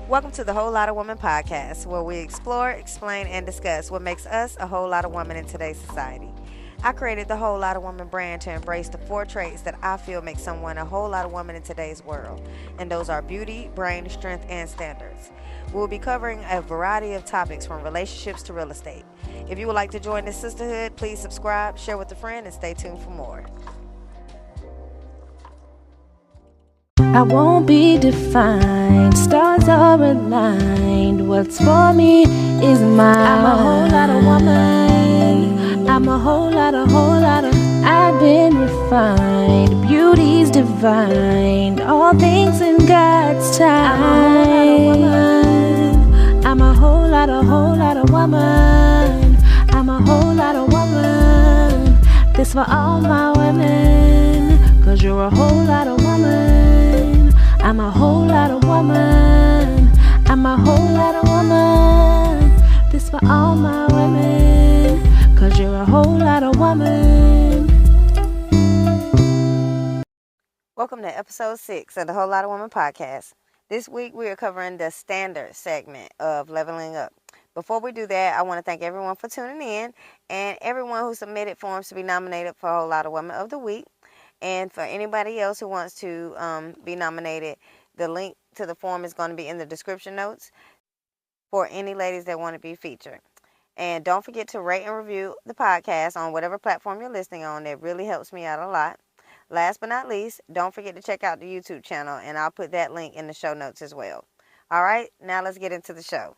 Welcome to the Whole Lotta Woman podcast, where we explore, explain, and discuss what makes us a whole lot of women in today's society. I created the Whole Lotta Woman brand to embrace the 4 traits that I feel make someone a whole lot of woman in today's world, and those are beauty, brain, strength, and standards. We'll be covering a variety of topics from relationships to real estate. If you would like to join this sisterhood, please subscribe, share with a friend, and stay tuned for more. I won't be defined, stars are aligned. What's for me is mine. I'm a whole lot of woman. I'm a whole lot of. I've been refined, beauty's divine. All things in God's time. I'm a whole lot of woman. I'm a whole lot of woman. This for all my women, 'cause you're a whole lot of woman. I'm a whole lot of woman. I'm a whole lot of woman. This for all my women, 'cause you're a whole lot of woman. Welcome to episode 6 of the Whole Lotta Woman podcast. This week we are covering the standard segment of leveling up. Before we do that, I want to thank everyone for tuning in and everyone who submitted forms to be nominated for Whole Lotta Woman of the Week. And for anybody else who wants to be nominated, the link to the form is going to be in the description notes for any ladies that want to be featured. And don't forget to rate and review the podcast on whatever platform you're listening on. It really helps me out a lot. Last but not least, don't forget to check out the YouTube channel, and I'll put that link in the show notes as well. All right, now let's get into the show.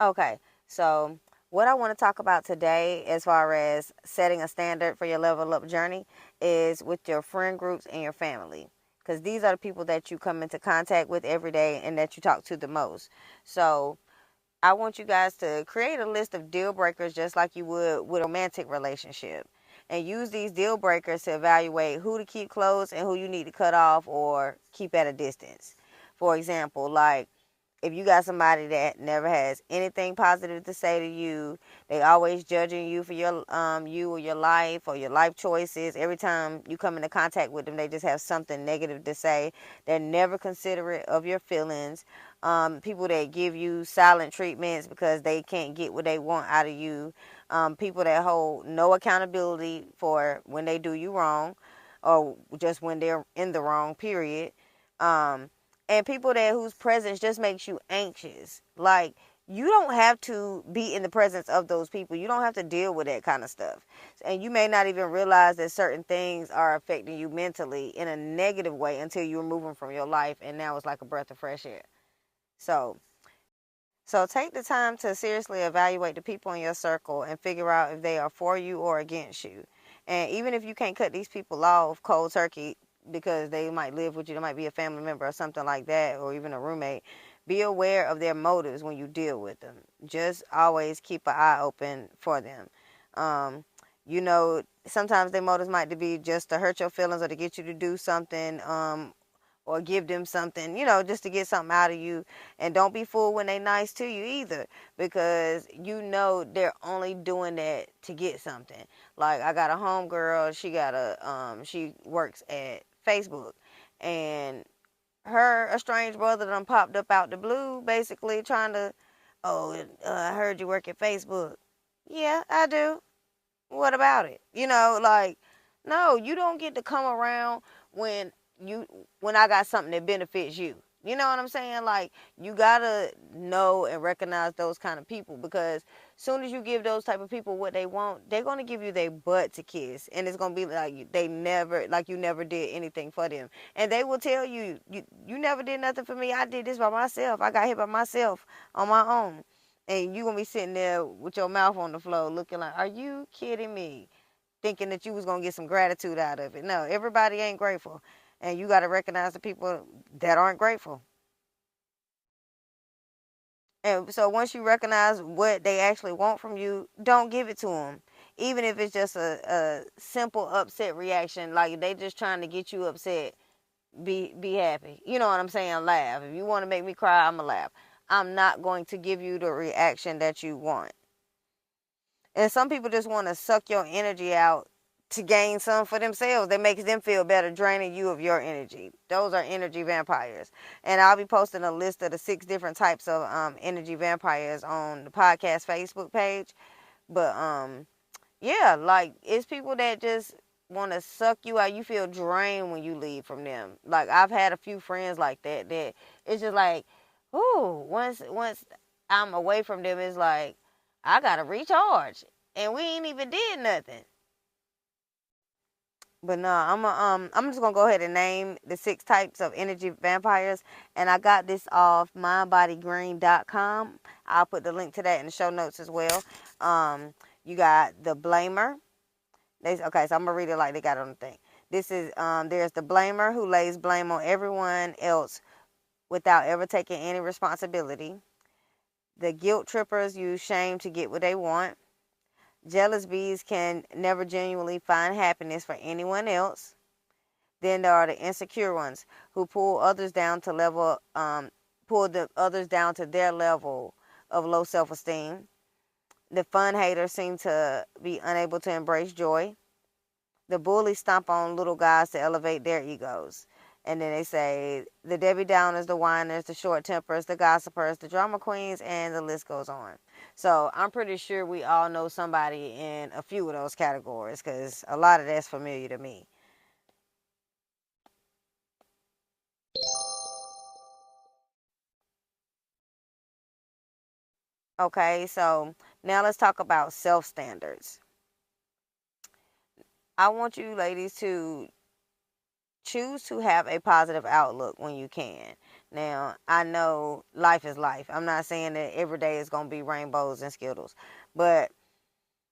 Okay, so what I want to talk about today as far as setting a standard for your level up journey is with your friend groups and your family, because these are the people that you come into contact with every day and that you talk to the most. So I want you guys to create a list of deal breakers just like you would with a romantic relationship, and use these deal breakers to evaluate who to keep close and who you need to cut off or keep at a distance. For example, like, if you got somebody that never has anything positive to say to you, they always judging you for your you or your life choices. Every time you come into contact with them, they just have something negative to say. They're never considerate of your feelings. People that give you silent treatments because they can't get what they want out of you. People that hold no accountability for when they do you wrong, or just when they're in the wrong, period. And people that whose presence just makes you anxious. Like, you don't have to be in the presence of those people. You don't have to deal with that kind of stuff. And you may not even realize that certain things are affecting you mentally in a negative way until you remove them from your life, and now it's like a breath of fresh air. So take the time to seriously evaluate the people in your circle and figure out if they are for you or against you. And even if you can't cut these people off cold turkey, because they might live with you, they might be a family member or something like that, or even a roommate, be aware of their motives when you deal with them. Just always keep an eye open for them. Sometimes their motives might be just to hurt your feelings or to get you to do something, or give them something, just to get something out of you. And don't be fooled when they nice to you either, because they're only doing that to get something. Like, I got a homegirl, she works at Facebook, and her estranged brother done popped up out the blue, basically trying to, I heard you work at Facebook. Yeah, I do. What about it? No, you don't get to come around when I got something that benefits you. You know what I'm saying? Like, you gotta know and recognize those kind of people, because soon as you give those type of people what they want, they're gonna give you their butt to kiss, and it's gonna be like you never did anything for them, and they will tell you, you never did nothing for me. I did this by myself. I got hit by myself on my own, and you gonna be sitting there with your mouth on the floor, looking like, are you kidding me? Thinking that you was gonna get some gratitude out of it. No, everybody ain't grateful. And you got to recognize the people that aren't grateful. And so once you recognize what they actually want from you, don't give it to them. Even if it's just a simple upset reaction, like they just trying to get you upset, be happy. You know what I'm saying? Laugh. If you want to make me cry, I'm going to laugh. I'm not going to give you the reaction that you want. And some people just want to suck your energy out to gain some for themselves that makes them feel better, draining you of your energy. Those are energy vampires. And I'll be posting a list of the 6 different types of energy vampires on the podcast Facebook page. But yeah, like it's people that just want to suck you out. You feel drained when you leave from them. Like I've had a few friends like that it's just like, ooh, once I'm away from them, it's like I gotta recharge, and we ain't even did nothing. But no, I'm just gonna go ahead and name the 6 types of energy vampires, and I got this off mindbodygreen.com. I'll put the link to that in the show notes as well. You got the blamer. Okay, so I'm gonna read it like they got it on the thing. This is there's the blamer who lays blame on everyone else without ever taking any responsibility. The guilt trippers use shame to get what they want. Jealous bees can never genuinely find happiness for anyone else. Then there are the insecure ones who pull the others down to their level of low self-esteem. The fun haters seem to be unable to embrace joy. The bullies stomp on little guys to elevate their egos. And then they say the Debbie Downers, the whiners, the short tempers, the gossipers, the drama queens, and the list goes on. So I'm pretty sure we all know somebody in a few of those categories because a lot of that's familiar to me. Okay, so now let's talk about self-standards. I want you ladies to choose to have a positive outlook when you can. Now, I know life is life. I'm not saying that every day is going to be rainbows and Skittles. But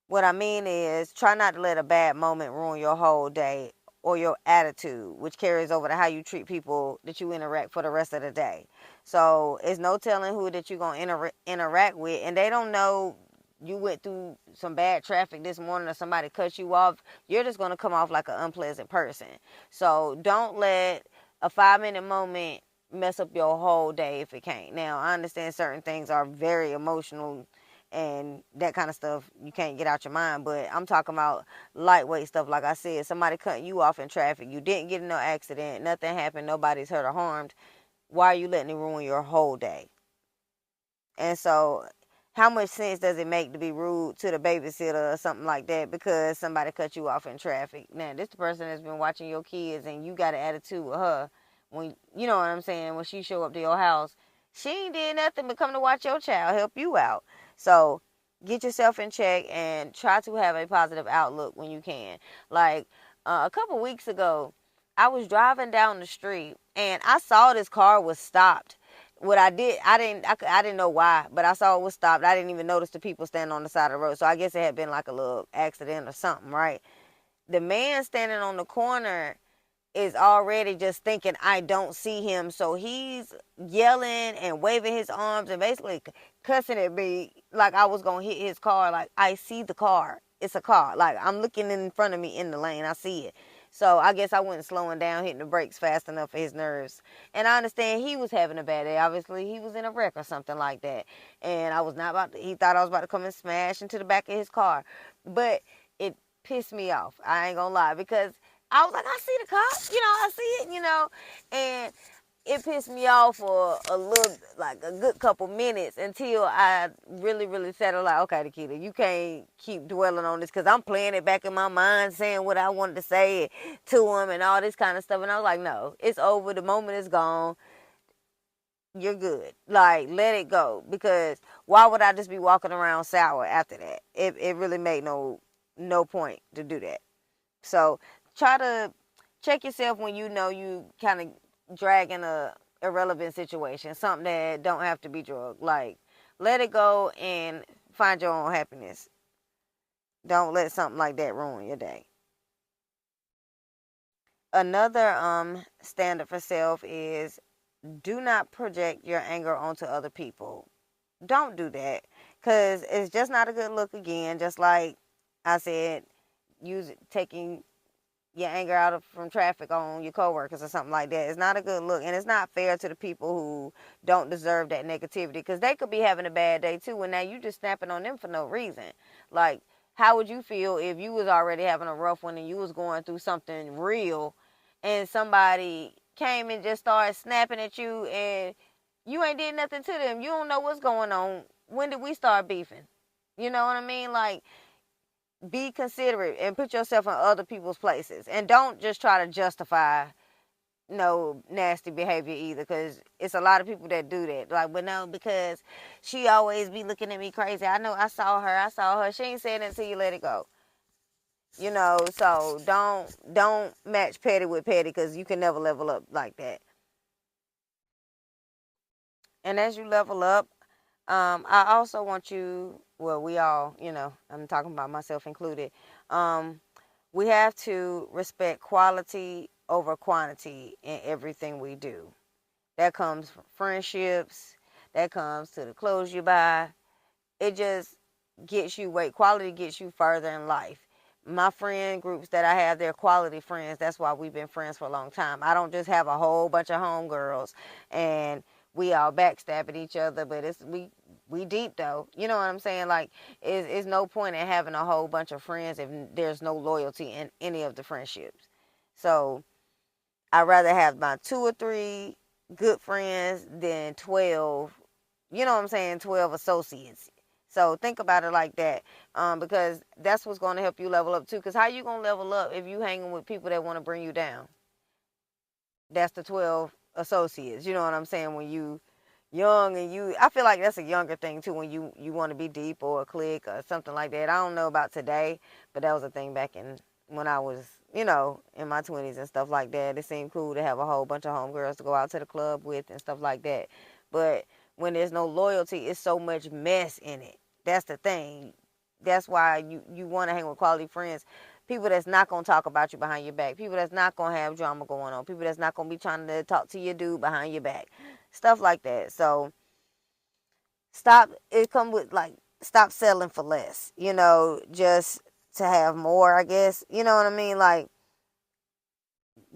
what I mean is try not to let a bad moment ruin your whole day or your attitude, which carries over to how you treat people that you interact for the rest of the day. So it's no telling who that you're going to interact with, and they don't know you went through some bad traffic this morning or somebody cut you off. You're just going to come off like an unpleasant person. So don't let a 5-minute moment mess up your whole day if it can't. Now, I understand certain things are very emotional and that kind of stuff you can't get out your mind, but I'm talking about lightweight stuff. Like I said, somebody cutting you off in traffic, you didn't get in no accident, nothing happened, nobody's hurt or harmed. Why are you letting it ruin your whole day? And so how much sense does it make to be rude to the babysitter or something like that because somebody cut you off in traffic? Now, this the person that's been watching your kids and you got an attitude with her when, you know what I'm saying, when she show up to your house. She ain't did nothing but come to watch your child, help you out. So get yourself in check and try to have a positive outlook when you can. Like a couple weeks ago, I was driving down the street and I saw this car was stopped. What I didn't know why, but I saw it was stopped. I didn't even notice the people standing on the side of the road. So I guess it had been like a little accident or something, right? The man standing on the corner is already just thinking I don't see him. So he's yelling and waving his arms and basically cussing at me like I was going to hit his car. Like, I see the car. It's a car. Like, I'm looking in front of me in the lane. I see it. So I guess I wasn't slowing down, hitting the brakes fast enough for his nerves. And I understand he was having a bad day. Obviously, he was in a wreck or something like that. And I was not about to, he thought I was about to come and smash into the back of his car. But it pissed me off. I ain't gonna lie, because I was like, I see the car, I see it, and it pissed me off for a little, like a good couple minutes until I really, really settled like, okay, Nikita, you can't keep dwelling on this because I'm playing it back in my mind, saying what I wanted to say to him and all this kind of stuff. And I was like, no, it's over. The moment is gone. You're good. Like, let it go, because why would I just be walking around sour after that? It really made no point to do that. So try to check yourself when you know you kind of dragging a irrelevant situation, something that don't have to be drugged. Like, let it go and find your own happiness. Don't let something like that ruin your day. Another standard for self is do not project your anger onto other people. Don't do that, because it's just not a good look. Again, just like I said, taking your anger out from traffic on your coworkers or something like that. It's not a good look, and it's not fair to the people who don't deserve that negativity, because they could be having a bad day too, and now you just snapping on them for no reason. Like, how would you feel if you was already having a rough one and you was going through something real, and somebody came and just started snapping at you, and you ain't did nothing to them? You don't know what's going on. When did we start beefing? You know what I mean? Like, be considerate and put yourself in other people's places, and don't just try to justify no nasty behavior either, because it's a lot of people that do that. Like, but no, because she always be looking at me crazy. I know, I saw her, she ain't saying it until you let it go. So don't match petty with petty, because you can never level up like that. And as you level up, I also want you, well, we all, I'm talking about myself included. We have to respect quality over quantity in everything we do. That comes from friendships. That comes to the clothes you buy. It just gets you weight. Quality gets you further in life. My friend groups that I have, they're quality friends. That's why we've been friends for a long time. I don't just have a whole bunch of homegirls and we all backstabbing each other, but we deep though. You know what I'm saying? Like, it's no point in having a whole bunch of friends if there's no loyalty in any of the friendships. So I'd rather have my 2 or 3 good friends than 12, 12 associates. So think about it like that, because that's what's going to help you level up too. Because how you going to level up if you hanging with people that want to bring you down? That's the 12 associates. You know what I'm saying? When you young, and I feel like that's a younger thing too, when you want to be deep or a clique or something like that. I don't know about today, but that was a thing back in when I was, in my 20s and stuff like that. It seemed cool to have a whole bunch of homegirls to go out to the club with and stuff like that. But when there's no loyalty, it's so much mess in it. That's the thing. That's why you want to hang with quality friends. People that's not going to talk about you behind your back. People that's not going to have drama going on. People that's not going to be trying to talk to your dude behind your back. Stuff like that. So stop settling for less, just to have more, I guess. You know what I mean? Like,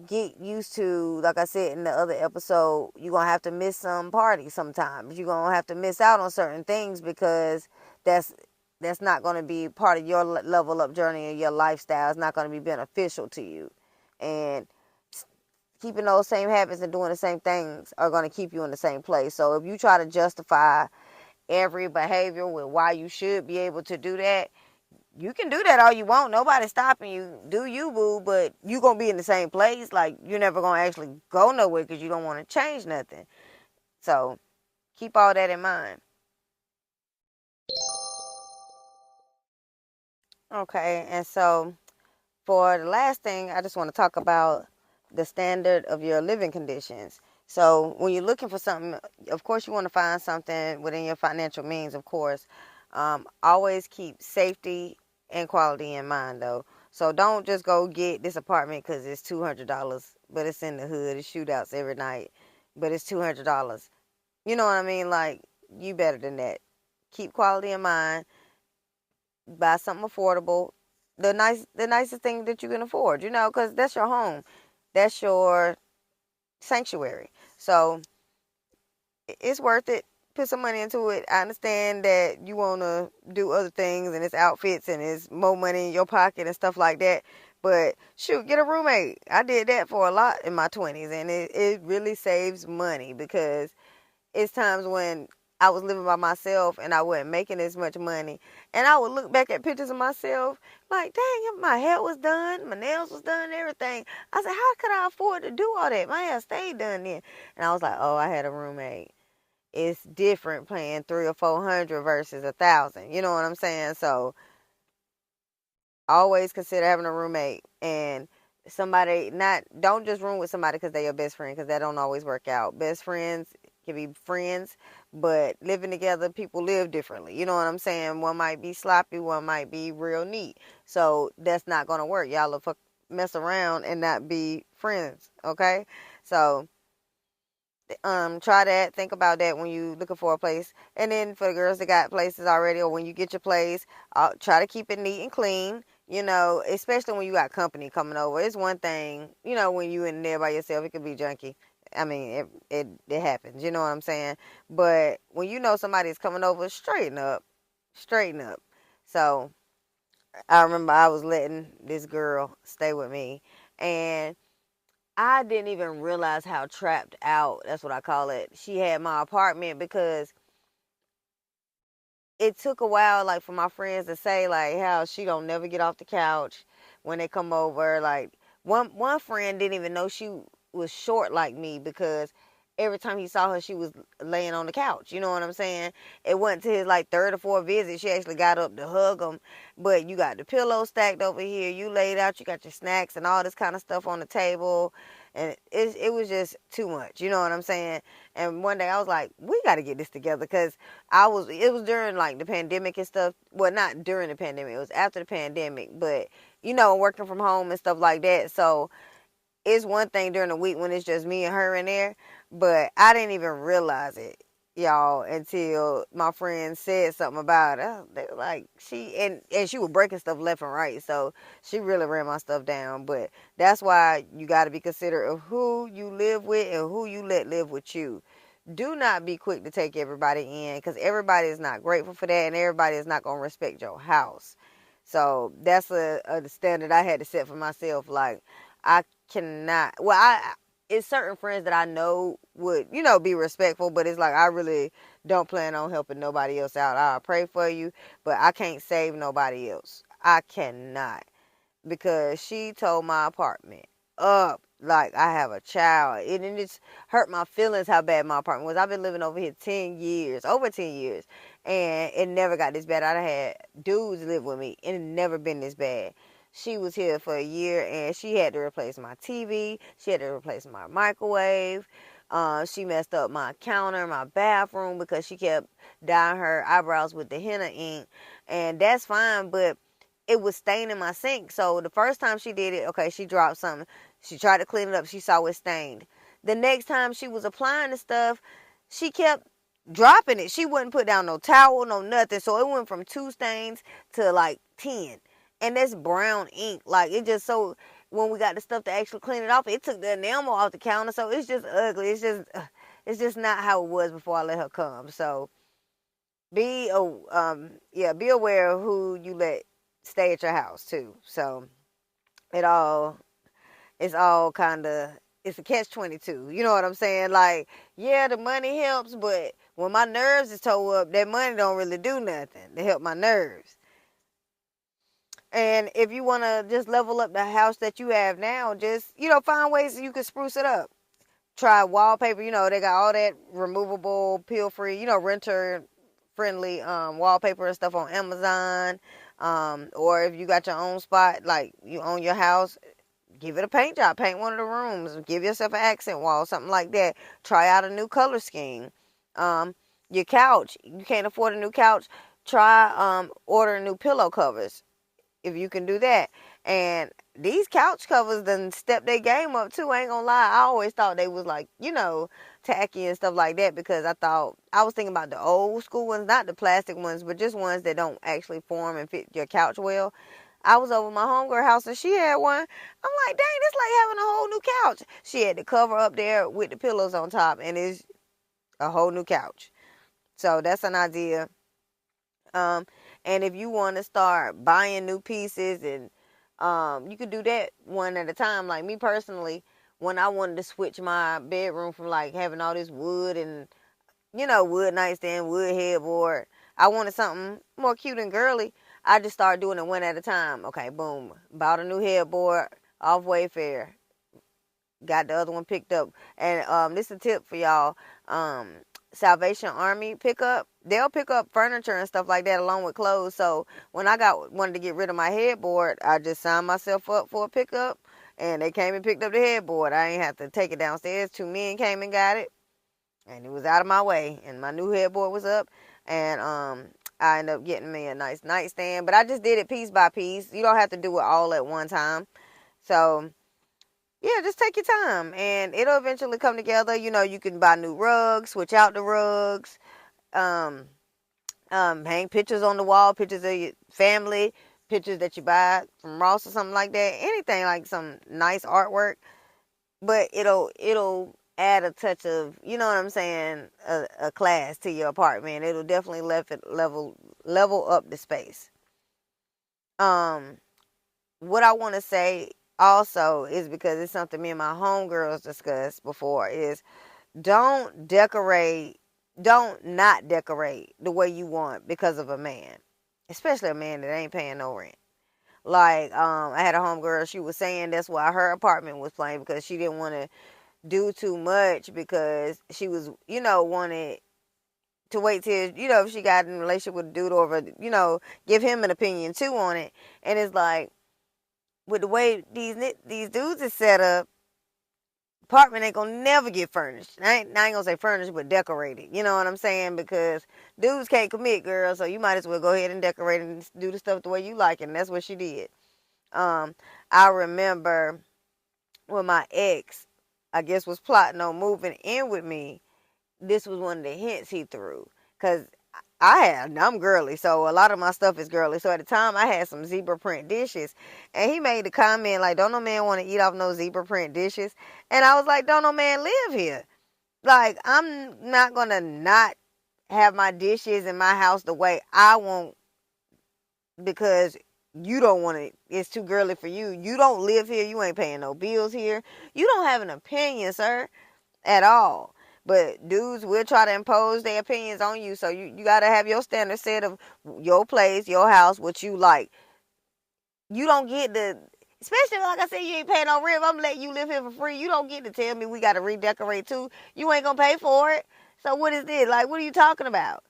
get used to, like I said in the other episode, you're going to have to miss some parties sometimes. You're going to have to miss out on certain things because that's not going to be part of your level up journey, and your lifestyle is not going to be beneficial to you. And keeping those same habits and doing the same things are going to keep you in the same place. So if you try to justify every behavior with why you should be able to do that, you can do that all you want. Nobody's stopping you. Do you, boo? But you gonna be in the same place. Like, you're never gonna actually go nowhere because you don't want to change nothing. So keep all that in mind. Okay, and so for the last thing, I just want to talk about the standard of your living conditions. So when you're looking for something, of course you want to find something within your financial means, of course. Always keep safety and quality in mind, though. So don't just go get this apartment because it's $200, but it's in the hood. It's shootouts every night, but it's $200. You know what I mean? Like, you better than that. Keep quality in mind. Buy something affordable. The nicest thing that you can afford, because that's your home. That's your sanctuary. So it's worth it. Put some money into it. I understand that you want to do other things, and it's outfits and it's more money in your pocket and stuff like that. But shoot, get a roommate. I did that for a lot in my 20s, and it really saves money, because it's times when I was living by myself and I wasn't making as much money. And I would look back at pictures of myself like, dang, if my hair was done, my nails was done, everything. I said, how could I afford to do all that? My hair stayed done then. And I was like, oh, I had a roommate. It's different paying 300 or 400 versus 1,000. You know what I'm saying? So always consider having a roommate, and somebody, not, don't just room with somebody because they're your best friend, because that don't always work out. Best friends can be friends, but living together, people live differently. You know what I'm saying? One might be sloppy, one might be real neat. So that's not going to work. Y'all will mess around and not be friends, okay? So try that. Think about that when you looking for a place. And then for the girls that got places already, or when you get your place, try to keep it neat and clean. Especially when you got company coming over. It's one thing, when you in there by yourself, it could be junky. I mean, it happens. You know what I'm saying? But when somebody's coming over, straighten up. So I remember I was letting this girl stay with me, and I didn't even realize how trapped out, that's what I call it, she had my apartment, because it took a while, like, for my friends to say, like, how she don't never get off the couch when they come over. Like, one friend didn't even know she was short like me, because every time he saw her, she was laying on the couch. You know what I'm saying? It went to his like third or fourth visit. She actually got up to hug him, but you got the pillow stacked over here. You laid out. You got your snacks and all this kind of stuff on the table, and it was just too much. You know what I'm saying? And one day I was like, we got to get this together, because it was during like the pandemic and stuff. Well, not during the pandemic. It was after the pandemic, but working from home and stuff like that. So it's one thing during the week when it's just me and her in there, but I didn't even realize it, y'all, until my friend said something about it. They were like, and she was breaking stuff left and right, so she really ran my stuff down. But that's why you got to be considerate of who you live with and who you let live with you. Do not be quick to take everybody in, because everybody is not grateful for that, and everybody is not going to respect your house. So that's a standard I had to set for myself. Like, I cannot. Well, it's certain friends that I know would, be respectful, but it's like I really don't plan on helping nobody else out. I'll pray for you, but I can't save nobody else. I cannot, because she told my apartment up like I have a child. It just hurt my feelings how bad my apartment was. I've been living over here 10 years, over 10 years, and it never got this bad. I had dudes live with me, and it never been this bad. She was here for a year, and she had to replace my TV. She had to replace my microwave. She messed up my counter, my bathroom, because she kept dyeing her eyebrows with the henna ink, and that's fine, but it was staining my sink. So the first time she did it, okay, she dropped something. She tried to clean it up. She saw it stained. The next time she was applying the stuff, she kept dropping it. She wouldn't put down no towel, no nothing. So it went from 2 stains to like 10. And that's brown ink. Like, it just so, when we got the stuff to actually clean it off, it took the enamel off the counter. So it's just ugly. It's just not how it was before I let her come. So be aware of who you let stay at your house too. So it all it's all kind of, it's a catch-22. You know what I'm saying? Like, yeah, the money helps, but when my nerves is tore up, that money don't really do nothing to help my nerves. And if you want to just level up the house that you have now, just, find ways you can spruce it up. Try wallpaper. They got all that removable, peel-free, renter-friendly wallpaper and stuff on Amazon. Or if you got your own spot, like you own your house, give it a paint job. Paint one of the rooms. Give yourself an accent wall, something like that. Try out a new color scheme. Your couch. You can't afford a new couch. Try ordering new pillow covers, if you can do that. And these couch covers done step their game up too. I ain't gonna lie. I always thought they was like, tacky and stuff like that, because I was thinking about the old school ones, not the plastic ones, but just ones that don't actually form and fit your couch well. I was over my homegirl house and she had one. I'm like, dang, it's like having a whole new couch. She had the cover up there with the pillows on top, and it's a whole new couch. So that's an idea. Um, and if you want to start buying new pieces, and you could do that one at a time. Like me personally, when I wanted to switch my bedroom from like having all this wood and, wood nightstand, wood headboard, I wanted something more cute and girly. I just started doing it one at a time. Okay, boom. Bought a new headboard off Wayfair. Got the other one picked up. And this is a tip for y'all. Salvation Army pickup. They'll pick up furniture and stuff like that along with clothes. So when I wanted to get rid of my headboard, I just signed myself up for a pickup, and they came and picked up the headboard. I ain't have to take it downstairs. 2 men came and got it, and it was out of my way. And my new headboard was up, and I ended up getting me a nice nightstand. But I just did it piece by piece. You don't have to do it all at one time. So yeah, just take your time, and it'll eventually come together. You can buy new rugs, switch out the rugs, um, hang pictures on the wall, pictures of your family, pictures that you buy from Ross or something like that. Anything like some nice artwork, but it'll add a touch of, you know what I'm saying, a class to your apartment. It'll definitely level up the space. Um, what I want to say also is, because it's something me and my homegirls discussed before, is don't decorate, don't not decorate the way you want because of a man, especially a man that ain't paying no rent. Like, I had a homegirl, she was saying that's why her apartment was plain, because she didn't want to do too much, because she was, wanted to wait till, if she got in a relationship with a dude, or, give him an opinion too on it. And it's like, with the way these dudes is set up, apartment ain't gonna never get furnished. I ain't gonna say furnished, but decorated. You know what I'm saying? Because dudes can't commit, girl. So you might as well go ahead and decorate and do the stuff the way you like it. And that's what she did. I remember when my ex, I guess, was plotting on moving in with me. This was one of the hints he threw, because I'm girly, so a lot of my stuff is girly. So at the time, I had some zebra print dishes, and he made the comment like, "Don't no man want to eat off no zebra print dishes," and I was like, "Don't no man live here. Like, I'm not gonna not have my dishes in my house the way I want, because you don't want it. It's too girly for you. You don't live here. You ain't paying no bills here. You don't have an opinion, sir, at all." But dudes will try to impose their opinions on you. So you got to have your standard set of your place, your house, what you like. You don't get to, especially like I said, you ain't paying no rent. I'm letting you live here for free. You don't get to tell me we got to redecorate too. You ain't going to pay for it. So what is this? Like, what are you talking about?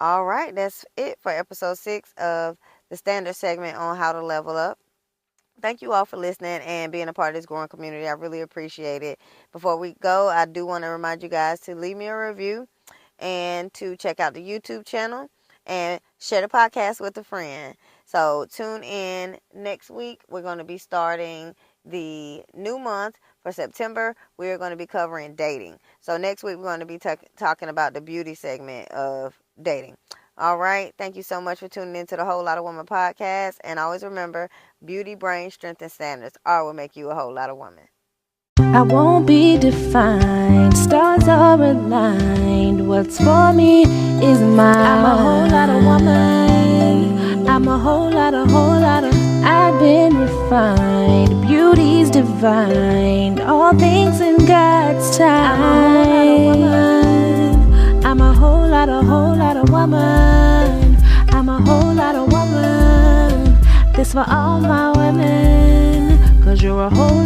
All right, that's it for episode 6 of the standard segment on how to level up. Thank you all for listening and being a part of this growing community. I really appreciate it. Before we go, I do want to remind you guys to leave me a review and to check out the YouTube channel and share the podcast with a friend. So tune in next week. We're going to be starting the new month for September. We're going to be covering dating. So next week, we're going to be talking about the beauty segment of dating. All right. Thank you so much for tuning into the Whole Lot of Woman podcast. And always remember, beauty, brain, strength, and standards are what make you a whole lot of woman. I won't be defined. Stars are aligned. What's for me is mine. I'm a whole lot of woman. I'm a whole lot of. I've been refined. Beauty's divine. All things in God's time. I'm a whole lot of woman. I'm a whole lot of woman. This for all my women, 'cause you're a whole